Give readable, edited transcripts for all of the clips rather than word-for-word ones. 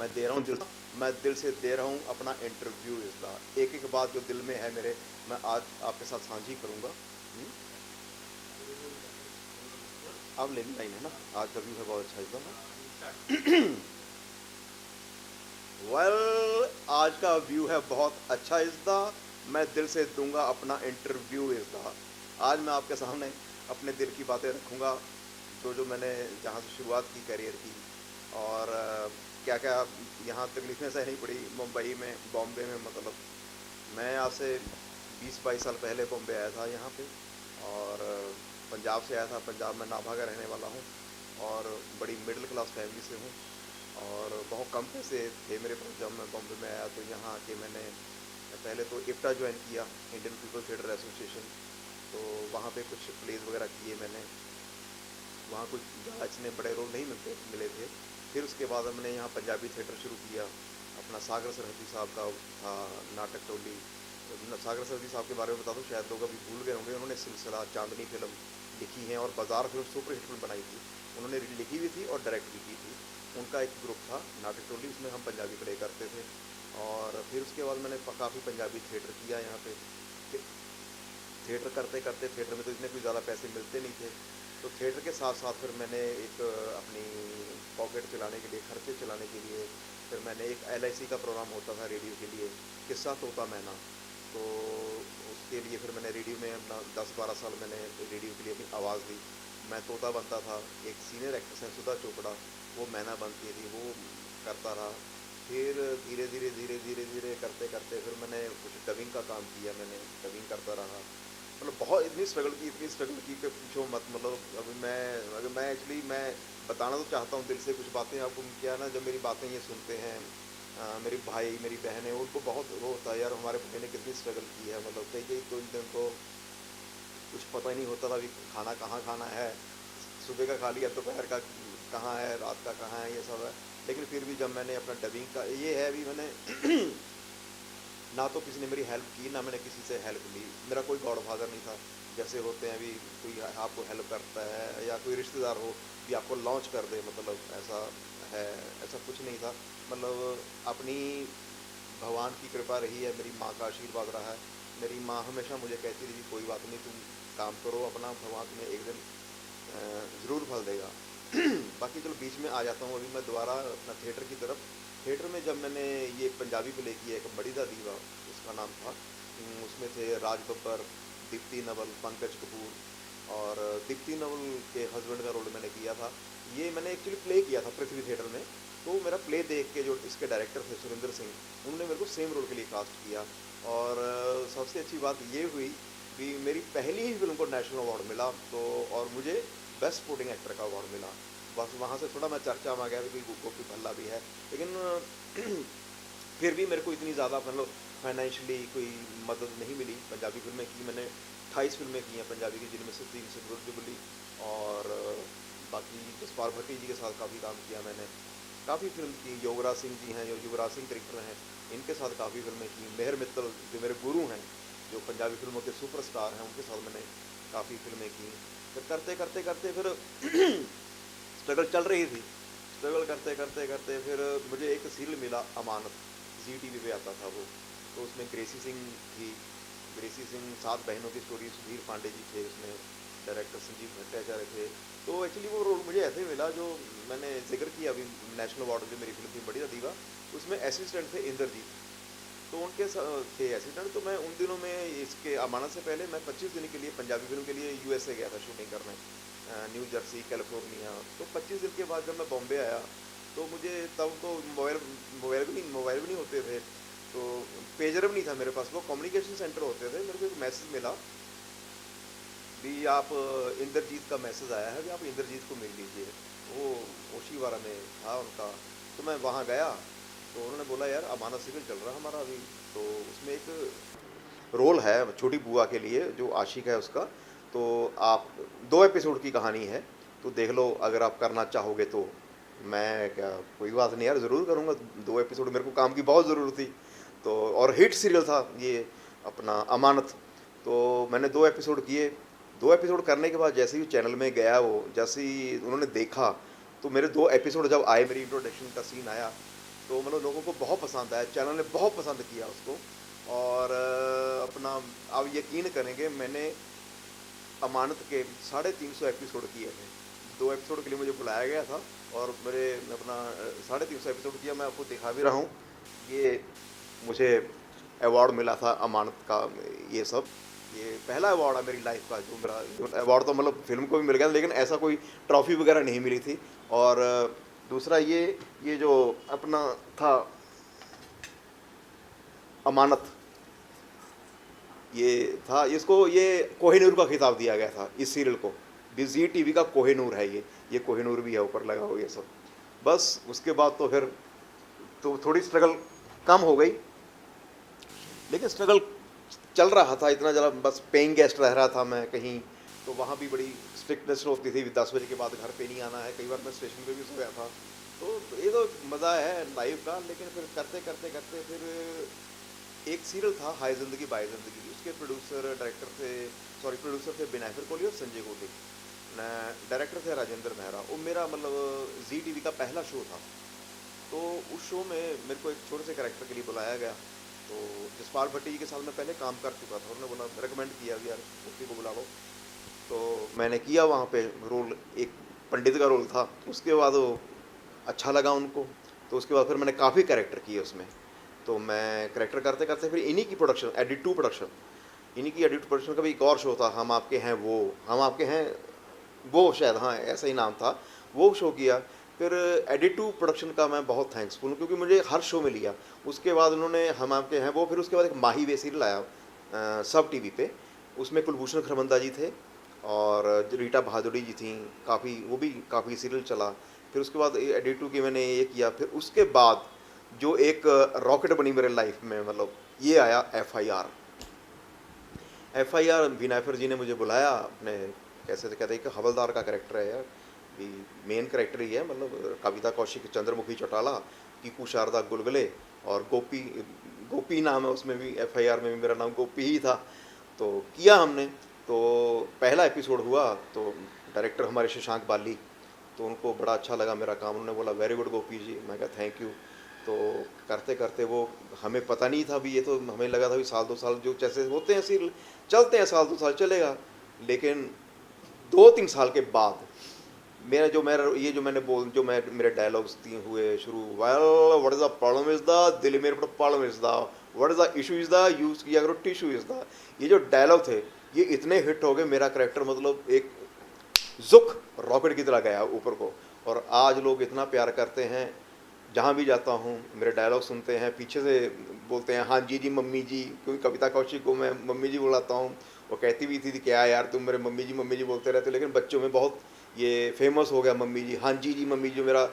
मैं दे रहा हूँ मैं दिल से दे रहा हूँ अपना इंटरव्यू इसका। एक एक बात जो दिल में है मेरे, मैं आज आपके साथ साझी करूँगा। अब लेनी लाइन है ना, आज का व्यू है बहुत अच्छा इसका। आज का व्यू है बहुत अच्छा इसका। मैं दिल से दूंगा अपना इंटरव्यू इसका। आज मैं आपके सामने अपने दिल की बातें रखूँगा, जो मैंने जहाँ से शुरुआत की करियर की, और क्या क्या यहाँ तकलीफ़ें सहनी पड़ी मुंबई में, बॉम्बे में। मतलब मैं आज से 20-22 साल पहले बॉम्बे आया था यहाँ पे, और पंजाब से आया था। पंजाब में नाभा का रहने वाला हूँ, और बड़ी मिडिल क्लास फैमिली से हूँ, और बहुत कम पैसे थे मेरे पास जब मैं बॉम्बे में आया। तो यहाँ आके मैंने पहले तो इफ्टा ज्वाइन किया, इंडियन पीपल थिएटर एसोसिएशन। तो वहाँ पे कुछ प्लेज वगैरह किए मैंने। वहाँ कुछ ज़्यादा इतने बड़े रोल नहीं मिले थे। फिर उसके बाद हमने यहाँ पंजाबी थिएटर शुरू किया। अपना सागर सरहदी साहब का था नाटक टोली। सागर सरहदी साहब के बारे में बता दूँ, शायद लोग अभी भूल गए होंगे। उन्होंने सिलसिला, चांदनी फिल्म लिखी है, और बाजार फिल्म सुपर हिट फिल्म बनाई थी। उन्होंने लिखी भी थी और डायरेक्ट भी की थी। उनका एक ग्रुप था नाटक टोली, उसमें हम पंजाबी प्ले करते थे। और फिर उसके बाद मैंने काफ़ी पंजाबी थिएटर किया यहाँ पे। थिएटर करते करते, थिएटर में तो इतने कोई ज़्यादा पैसे मिलते नहीं थे, तो थिएटर के साथ साथ फिर मैंने एक अपनी पॉकेट चलाने के लिए, खर्चे चलाने के लिए, फिर मैंने एक LIC का प्रोग्राम होता था रेडियो के लिए, किस्सा तोता मैना। तो उसके लिए फिर मैंने रेडियो में अपना 10-12 साल मैंने रेडियो के लिए अपनी आवाज़ दी। मैं तोता बनता था। एक सीनियर एक्ट्रेस है सुधा चोपड़ा, वो मैना बनती थी, वो करता रहा। फिर धीरे धीरे धीरे धीरे धीरे करते करते फिर मैंने कुछ डबिंग का काम किया, मैंने डबिंग करता रहा। मतलब बहुत इतनी स्ट्रगल की कि पूछो मत। मतलब अगर मैं एक्चुअली मैं बताना तो चाहता हूँ दिल से कुछ बातें आपको। क्या ना, जब मेरी बातें ये सुनते हैं मेरे भाई, मेरी बहनें, उनको बहुत वो होता है यार, हमारे भाई ने कितनी स्ट्रगल की है। मतलब कई कई तो इन दिन तो कुछ पता ही नहीं होता था अभी खाना कहाँ खाना है, सुबह का खा लिया, दोपहर का कहाँ है, रात का कहाँ है, ये सब है। लेकिन फिर भी जब मैंने अपना डबिंग का ये है, अभी मैंने ना तो किसी ने मेरी हेल्प की, ना मैंने किसी से हेल्प ली। मेरा कोई गॉड फादर नहीं था जैसे होते हैं अभी, कोई आपको हेल्प करता है या कोई रिश्तेदार हो कि आपको लॉन्च कर दे। मतलब ऐसा है, ऐसा कुछ नहीं था। मतलब अपनी भगवान की कृपा रही है, मेरी माँ का आशीर्वाद रहा है। मेरी माँ हमेशा मुझे कहती रही, कोई बात नहीं, तुम काम करो अपना, भगवान तुम्हें एक दिन ज़रूर फल देगा। बाकी चलो बीच में आ जाता हूँ, अभी मैं दोबारा अपना थिएटर की तरफ। थिएटर में जब मैंने ये पंजाबी प्ले किया, एक बड़ी दा दीवा उसका नाम था। उसमें थे राज बब्बर, दीप्ति नवल, पंकज कपूर, और दीप्ति नवल के हस्बैंड का रोल मैंने किया था। ये मैंने एक्चुअली प्ले किया था पृथ्वी थिएटर में। तो मेरा प्ले देख के जो इसके डायरेक्टर थे सुरेंद्र सिंह, उन्होंने मेरे को सेम रोल के लिए कास्ट किया। और सबसे अच्छी बात ये हुई कि मेरी पहली ही फिल्म को नेशनल अवार्ड मिला। तो और मुझे बेस्ट सपोर्टिंग एक्टर का अवार्ड मिला। बस वहाँ से थोड़ा मैं चर्चा में आ गया कि गोपी भल्ला भी है। लेकिन फिर भी मेरे को इतनी ज़्यादा मतलब फाइनेंशियली कोई मदद नहीं मिली। पंजाबी फिल्में की मैंने, 28 फिल्में की हैं पंजाबी की, जिनमें से 3 से जुबली। और बाकी जसपाल भट्टी जी के साथ काफ़ी काम किया मैंने। काफ़ी फिल्म की, योगराज सिंह जी हैं, जो युवराज सिंह क्रिकेटर हैं, इनके साथ काफ़ी फिल्में की। मेहर मित्तल जो मेरे गुरु हैं, जो पंजाबी फिल्मों के सुपरस्टार हैं, उनके साथ मैंने काफ़ी फिल्में की। फिर करते करते करते फिर स्ट्रगल चल रही थी। स्ट्रगल करते करते करते फिर मुझे एक सीरियल मिला, अमानत, ZTV पे आता था वो। तो उसमें ग्रेसी सिंह थी। ग्रेसी सिंह, 7 बहनों की स्टोरी, सुधीर पांडे जी थे उसमें, डायरेक्टर संजीव भट्टाचार्य थे। तो एक्चुअली वो रोल मुझे ऐसे मिला जो मैंने जिक्र किया अभी, नेशनल अवार्ड जो मेरी फिल्म थी बड़ी दा दीवा, उसमें असिस्टेंट थे इंद्रजीत। तो उनके थे असिस्टेंट। तो मैं उन दिनों में, इसके अमानत से पहले मैं 25 दिन के लिए पंजाबी फिल्म के लिए USA गया था शूटिंग करने, न्यू जर्सी, कैलिफोर्निया। तो 25 दिन के बाद जब मैं बॉम्बे आया, तो मुझे तब तो मोबाइल भी नहीं होते थे। तो पेजर भी नहीं था मेरे पास, वो कम्युनिकेशन सेंटर होते थे। मेरे को एक मैसेज मिला भी, आप इंद्रजीत का मैसेज आया है भी, आप इंद्रजीत को मिल लीजिए। वो ओशीवारा में था उनका। तो मैं वहाँ गया, तो उन्होंने बोला यार अमानत सीरियल चल रहा है हमारा अभी, तो उसमें एक रोल है छोटी बुआ के लिए, जो आशिक है उसका। तो आप 2 एपिसोड की कहानी है, तो देख लो अगर आप करना चाहोगे तो। मैं क्या, कोई बात नहीं यार, ज़रूर करूँगा। 2 एपिसोड, मेरे को काम की बहुत ज़रूरत थी। तो और हिट सीरियल था ये अपना अमानत। तो मैंने 2 एपिसोड किए। 2 एपिसोड करने के बाद जैसे ही चैनल में गया, वो जैसे ही उन्होंने देखा, तो मेरे 2 एपिसोड जब आए, मेरी इंट्रोडक्शन का सीन आया, तो मतलब लोगों को बहुत पसंद आया, चैनल ने बहुत पसंद किया उसको। और अपना आप यकीन करेंगे, मैंने अमानत के 350 एपिसोड किए थे। 2 एपिसोड के लिए मुझे बुलाया गया था और मेरे अपना 350 एपिसोड किया। मैं आपको दिखा भी रहा हूँ, ये मुझे अवार्ड मिला था अमानत का। ये सब ये पहला अवार्ड है मेरी लाइफ का, जो मेरा जो अवार्ड तो मतलब फ़िल्म को भी मिल गया, लेकिन ऐसा कोई ट्रॉफ़ी वगैरह नहीं मिली थी। और दूसरा ये जो अपना था अमानत, ये था, इसको ये कोहिनूर का खिताब दिया गया था इस सीरियल को। ज़ी टीवी का कोहिनूर है ये कोहिनूर भी है ऊपर लगा हुआ ये सब। बस उसके बाद तो फिर तो थोड़ी स्ट्रगल कम हो गई, लेकिन स्ट्रगल चल रहा था इतना ज़रा। बस पेइंग गेस्ट रह रहा था मैं कहीं, तो वहाँ भी बड़ी स्ट्रिक्टनेस होती थी, 10 बजे के बाद घर पे नहीं आना है। कई बार मैं स्टेशन पे भी सो गया था। तो ये तो मज़ा है लाइफ का। लेकिन फिर करते करते करते फिर एक सीरियल था हाय ज़िंदगी बाय ज़िंदगी, उसके प्रोड्यूसर थे बिनाफर कोहली और संजय कोहली, डायरेक्टर थे राजेंद्र मेहरा। वो मेरा मतलब ज़ी टीवी का पहला शो था। तो उस शो में मेरे को एक छोटे से कैरेक्टर के लिए बुलाया गया। तो जसपाल भट्टी जी के साथ मैं पहले काम कर चुका था, उन्होंने बोला, रिकमेंड किया यार भट्टी को बुला लो। तो मैंने किया वहाँ पे रोल, एक पंडित का रोल था। उसके बाद वो अच्छा लगा उनको, तो उसके बाद फिर मैंने काफ़ी कैरेक्टर किए उसमें। तो मैं कैरेक्टर करते करते फिर इन्हीं की प्रोडक्शन, एडिट 2 प्रोडक्शन, इन्हीं की एडिट प्रोडक्शन का भी एक और शो था, हम आपके हैं वो शायद, हाँ ऐसा ही नाम था। वो शो किया। फिर एडिट 2 प्रोडक्शन का मैं बहुत थैंक्सफुल हूँ, क्योंकि मुझे हर शो में लिया। उसके बाद उन्होंने हम आपके हैं वो, फिर उसके बाद एक माही वे सीरियल आया सब टीवी पे। उसमें कुलभूषण खरबंदा जी थे और जो रीटा बहादुरी जी थी, काफ़ी वो भी काफ़ी सीरियल चला। फिर उसके बाद एडिट 2 की मैंने ये किया। फिर उसके बाद जो एक रॉकेट बनी मेरे लाइफ में, मतलब ये आया एफ आई आर विनायकर जी ने मुझे बुलाया अपने, कैसे तो कहते हैं कि हवलदार का कैरेक्टर है यार, भी मेन कैरेक्टर ही है। मतलब कविता कौशिक, चंद्रमुखी चौटाला, कीकू शारदा गुलगुले और गोपी, गोपी नाम है उसमें भी, एफआईआर में भी मेरा नाम गोपी ही था। तो किया हमने। तो पहला एपिसोड हुआ तो डायरेक्टर हमारे शशांक बाली, तो उनको बड़ा अच्छा लगा मेरा काम। उन्होंने बोला वेरी गुड गोपी जी। मैं कहा थैंक यू। तो करते करते वो, हमें पता नहीं था भी, ये तो हमें लगा था भी 1-2 साल जो जैसे होते हैं सीरियल चलते हैं, 1-2 साल चलेगा। लेकिन 2-3 साल के बाद मेरा ये जो मैंने बोल जो मैं मेरे डायलॉग्स हुए शुरू, well what is the problem is the Delhi मेरे problem is the what is the issue is the use किया करो टिशू इज द, ये जो डायलॉग थे ये इतने हिट हो गए। मेरा करेक्टर मतलब एक जुक रॉकेट की तरह गया ऊपर को, और आज लोग इतना प्यार करते हैं। जहाँ भी जाता हूँ मेरे डायलॉग सुनते हैं, पीछे से बोलते हैं हाँ जी जी मम्मी जी, क्योंकि कविता कौशिक को मैं मम्मी जी बुलाता हूँ। वो कहती भी थी क्या यार तुम मेरे मम्मी जी बोलते रहते हो, लेकिन बच्चों में बहुत ये फेमस हो गया मम्मी जी, हाँ जी मम्मी जी। मेरा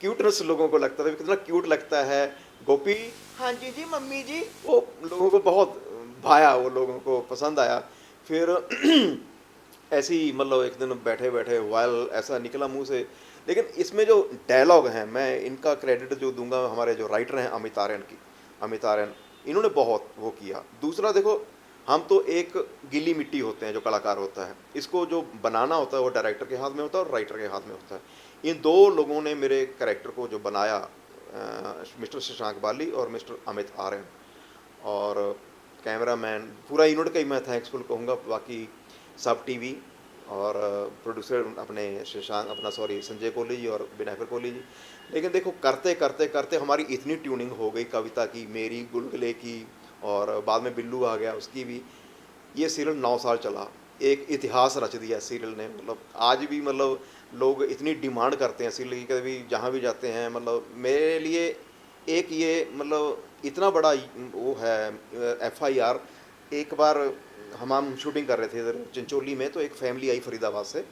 क्यूटनेस लोगों को लगता था कितना क्यूट लगता है गोपी, हाँ जी मम्मी जी, वो लोगों को बहुत भाया, वो लोगों को पसंद आया। फिर ऐसे ही मतलब एक दिन बैठे बैठे वायल ऐसा निकला मुंह से। लेकिन इसमें जो डायलॉग हैं, मैं इनका क्रेडिट जो दूंगा हमारे जो राइटर हैं अमित आर्यन, इन्होंने बहुत वो किया। दूसरा देखो, हम तो एक गीली मिट्टी होते हैं जो कलाकार होता है, इसको जो बनाना होता है वो डायरेक्टर के हाथ में होता है और राइटर के हाथ में होता है। इन दो लोगों ने मेरे कैरेक्टर को जो बनाया, मिस्टर शशांक बाली और मिस्टर अमित आर्यन, और कैमरामैन पूरा यूनिट का ही मैं थैंक्सफुल कहूँगा। बाकी सब टीवी और प्रोड्यूसर अपने शशांक अपना सॉरी संजय कोहली जी और विनायकर कोहली जी। लेकिन देखो करते करते करते हमारी इतनी ट्यूनिंग हो गई, कविता की, मेरी, गुलगुले की, और बाद में बिल्लू आ गया उसकी भी। ये सीरियल 9 साल चला, एक इतिहास रच दिया सीरियल ने। मतलब आज भी मतलब लोग इतनी डिमांड करते हैं सीरियल की, कभी जहाँ भी जाते हैं। मतलब मेरे लिए एक ये मतलब इतना बड़ा वो है एफआईआर। एक बार हम शूटिंग कर रहे थे इधर चिंचोली में, तो एक फैमिली आई फरीदाबाद से,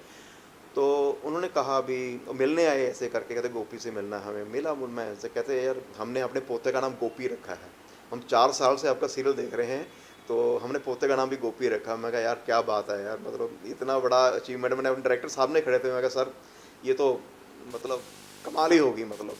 तो उन्होंने कहा अभी मिलने आए ऐसे करके, कहते गोपी से मिलना है हमें। मिला मैं ऐसे, कहते यार हमने अपने पोते का नाम गोपी रखा है, हम 4 साल से आपका सीरियल देख रहे हैं, तो हमने पोते का नाम भी गोपी रखा। मैं कहा यार क्या बात है यार, मतलब इतना बड़ा अचीवमेंट। मैंने अपने डायरेक्टर सामने खड़े थे, मैं कहा सर ये तो मतलब कमाल ही होगी मतलब।